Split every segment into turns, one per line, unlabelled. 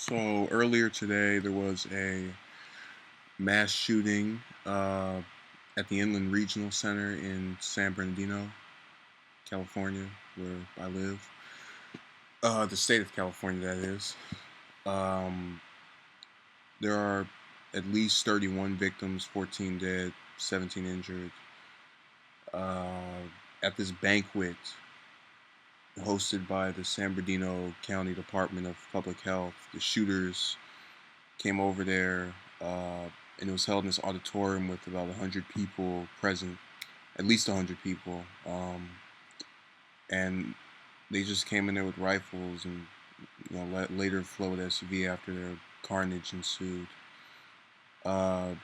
So earlier today, there was a mass shooting at the Inland Regional Center in San Bernardino, California, where I live. The state of California, that is. Um, there are at least 31 victims, 14 dead, 17 injured. Uh, at this banquet hosted by the San Bernardino County Department of Public Health, the shooters came over there, and it was held in this auditorium with about 100 people present, at least 100 people. And they just came in there with rifles and later flowed SUV after their carnage ensued. Uh,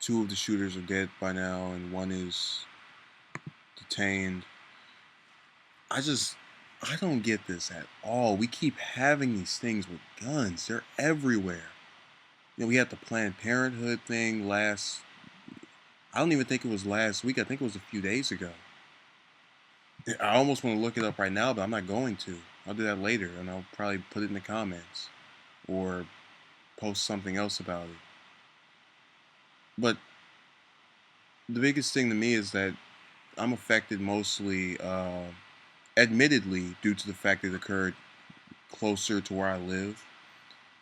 Two of the shooters are dead by now, and one is detained. I just I don't get this at all. We keep having these things with guns. They're everywhere. We had the Planned Parenthood thing last. I don't even think it was last week. I think it was a few days ago. I almost want to look it up right now, but I'm not going to. I'll do that later, and I'll probably put it in the comments or post something else about it. But the biggest thing to me is that I'm affected mostly, admittedly, due to the fact that it occurred closer to where I live.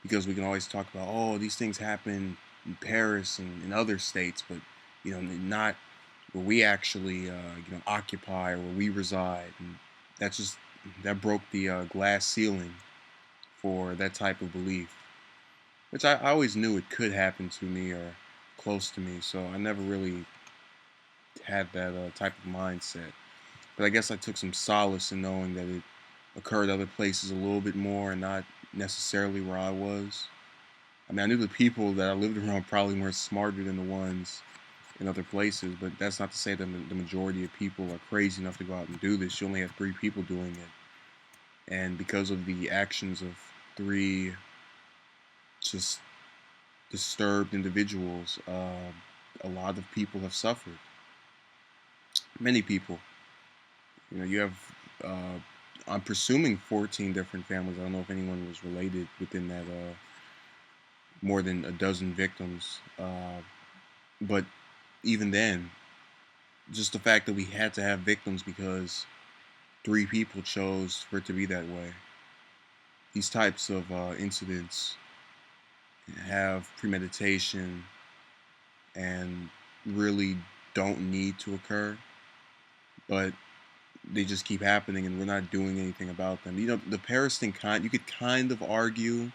Because we can always talk about, oh, these things happen in Paris and in other states, but not where we actually occupy or where we reside, and that's just that broke the glass ceiling for that type of belief, which I always knew it could happen to me or close to me, so I never really had that type of mindset. But I guess I took some solace in knowing that it occurred other places a little bit more and not necessarily where I was. I mean, I knew the people that I lived around probably were smarter than the ones in other places, but that's not to say that the majority of people are crazy enough to go out and do this. You only have three people doing it, and because of the actions of three just disturbed individuals, a lot of people have suffered. Many people. You have. I'm presuming 14 different families. I don't know if anyone was related within that. More than a dozen victims, but even then, just the fact that we had to have victims because three people chose for it to be that way. These types of incidents have premeditation and really don't need to occur, but they just keep happening and we're not doing anything about them. The Paris thing, you could kind of argue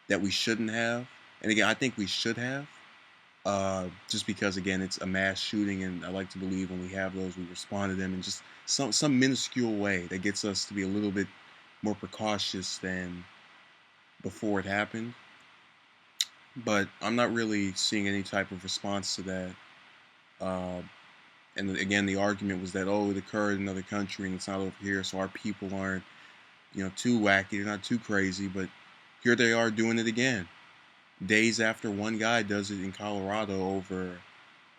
that we shouldn't have. And again, I think we should have. Just because again it's a mass shooting, and I like to believe when we have those, we respond to them in just some minuscule way that gets us to be a little bit more precautious than before it happened. But I'm not really seeing any type of response to that. Uh, and again, the argument was that, oh, it occurred in another country and it's not over here, so our people aren't too wacky, they're not too crazy. But here they are doing it again, days after one guy does it in Colorado over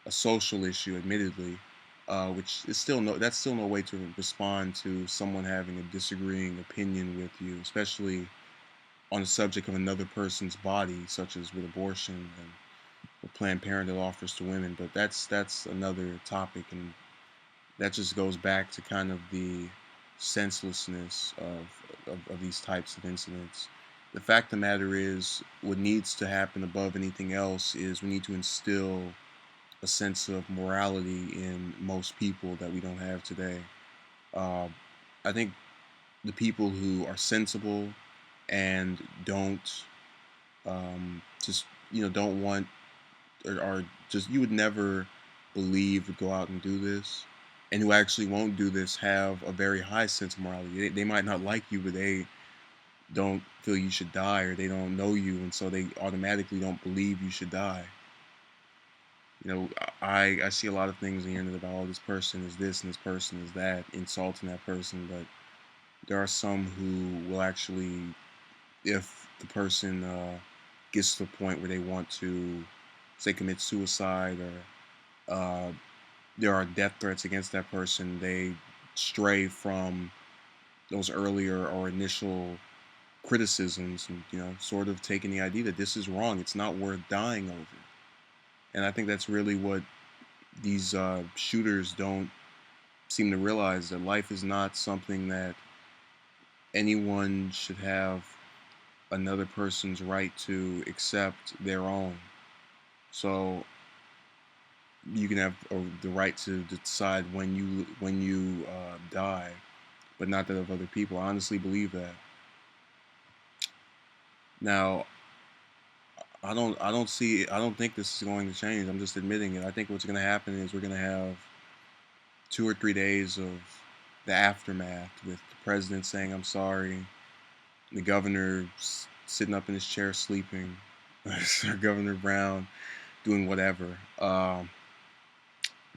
a social issue, admittedly, which is still that's still no way to respond to someone having a disagreeing opinion with you, especially on the subject of another person's body, such as with abortion and what Planned Parenthood offers to women. But that's another topic, and that just goes back to kind of the senselessness of these types of incidents. The fact of the matter is, what needs to happen above anything else is we need to instill a sense of morality in most people that we don't have today. Uh, I think the people who are sensible and don't just don't want, or are just, you would never believe would go out and do this, and who actually won't do this, have a very high sense of morality. They might not like you, but they don't feel you should die, or they don't know you, and so they automatically don't believe you should die. I see a lot of things on the internet about, oh, this person is this and this person is that, insulting that person, but there are some who will actually, if the person gets to the point where they want to, say, commit suicide, or uh, there are death threats against that person, they stray from those earlier or initial criticisms and sort of taking the idea that this is wrong. It's not worth dying over. And I think that's really what these shooters don't seem to realize, that life is not something that anyone should have another person's right to accept their own. So you can have the right to decide when you die, but not that of other people. I honestly believe that. Now, I don't think this is going to change. I'm just admitting it. I think what's going to happen is we're going to have 2 or 3 days of the aftermath, with the president saying I'm sorry, the governor sitting up in his chair sleeping, Governor Brown doing whatever.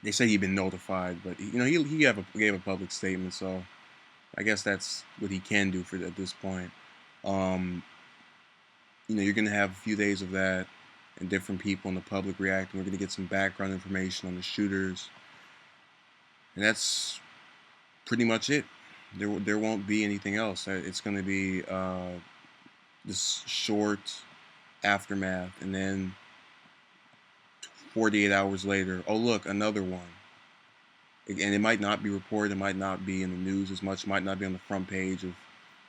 They said he'd been notified, but gave a public statement, so I guess that's what he can do at this point. Um, you're going to have a few days of that, and different people in the public reacting. We're going to get some background information on the shooters, and that's pretty much it. There won't be anything else. It's going to be this short aftermath, and then 48 hours later, oh look, another one. And it might not be reported, it might not be in the news as much, it might not be on the front page of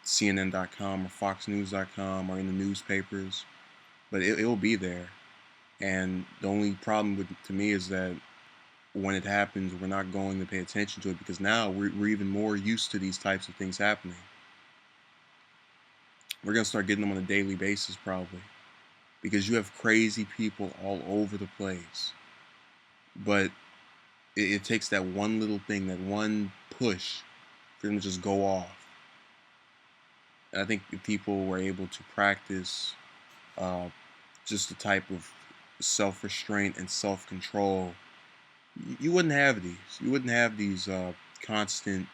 CNN.com or FoxNews.com or in the newspapers, but it'll be there. And the only problem to me is that when it happens, we're not going to pay attention to it, because now we're even more used to these types of things happening. We're going to start getting them on a daily basis probably, because you have crazy people all over the place. But it takes that one little thing, that one push, for them to just go off. And I think if people were able to practice just the type of self-restraint and self-control, you wouldn't have these. You wouldn't have these constant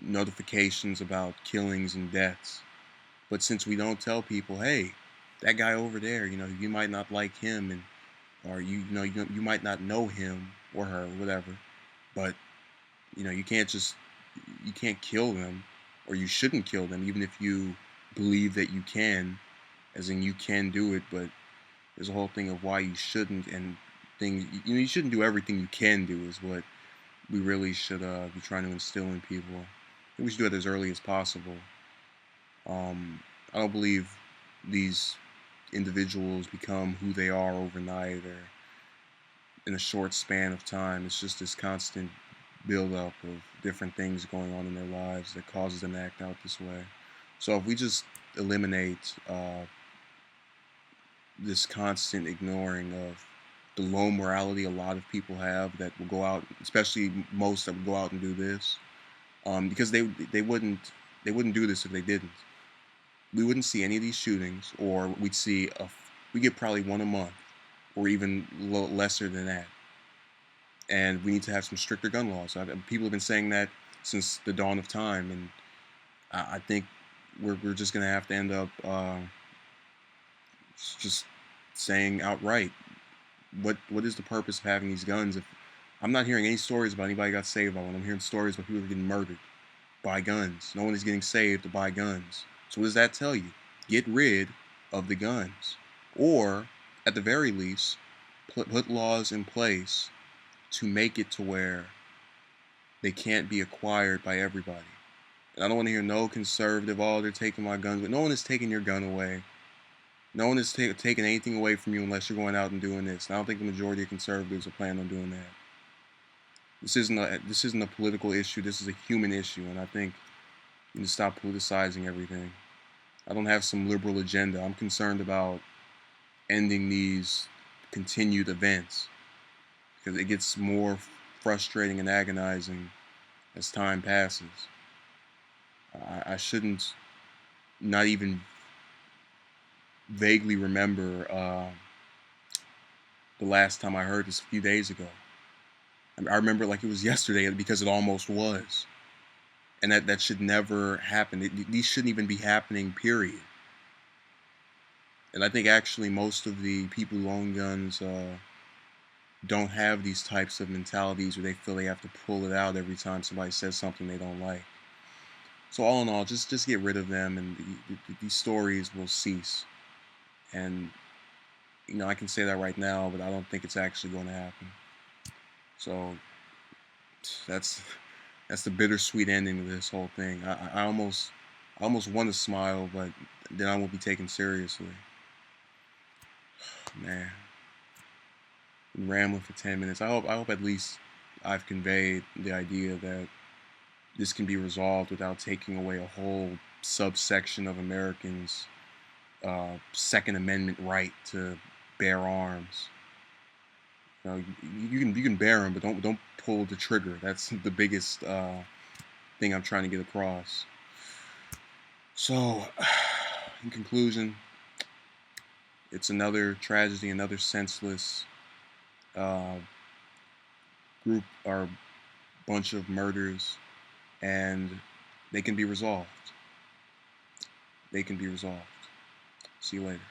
notifications about killings and deaths. But since we don't tell people, hey, that guy over there, you might not like him, and or you might not know him or her, whatever, but you can't kill them, or you shouldn't kill them, even if you believe that you can, as in you can do it. But there's a whole thing of why you shouldn't, and things you shouldn't do everything you can do, is what we really should be trying to instill in people. I think we should do it as early as possible. I don't believe these individuals become who they are overnight or in a short span of time. It's just this constant buildup of different things going on in their lives that causes them to act out this way. So if we just eliminate this constant ignoring of the low morality a lot of people have, that will go out, especially most that would go out and do this, because they wouldn't do this if they didn't. We wouldn't see any of these shootings, or we get probably one a month, or even lesser than that. And we need to have some stricter gun laws. People have been saying that since the dawn of time, and I think we're just going to have to end up just saying outright, what is the purpose of having these guns? If I'm not hearing any stories about anybody got saved by one. I'm hearing stories about people getting murdered by guns. No one is getting saved to buy guns. So what does that tell you? Get rid of the guns, or at the very least, put laws in place to make it to where they can't be acquired by everybody. And I don't want to hear no conservative, oh, they're taking my guns. But no one is taking your gun away. No one is taking anything away from you unless you're going out and doing this. And I don't think the majority of conservatives are planning on doing that. This isn't a political issue. This is a human issue, and I think you need to stop politicizing everything. I don't have some liberal agenda. I'm concerned about ending these continued events, because it gets more frustrating and agonizing as time passes. I shouldn't not even vaguely remember the last time I heard this a few days ago. I remember it like it was yesterday, because it almost was. And that should never happen. These shouldn't even be happening, period. And I think actually most of the people who own guns don't have these types of mentalities where they feel they have to pull it out every time somebody says something they don't like. So all in all, just get rid of them, and these stories will cease. And I can say that right now, but I don't think it's actually going to happen. So that's that's the bittersweet ending of this whole thing. I almost want to smile, but then I won't be taken seriously. Man, been rambling for 10 minutes. I hope at least I've conveyed the idea that this can be resolved without taking away a whole subsection of Americans' Second Amendment right to bear arms. You can bear them, but don't pull the trigger. That's the biggest thing I'm trying to get across. So, in conclusion, it's another tragedy, another senseless uh, group or bunch of murders, and they can be resolved. They can be resolved. See you later.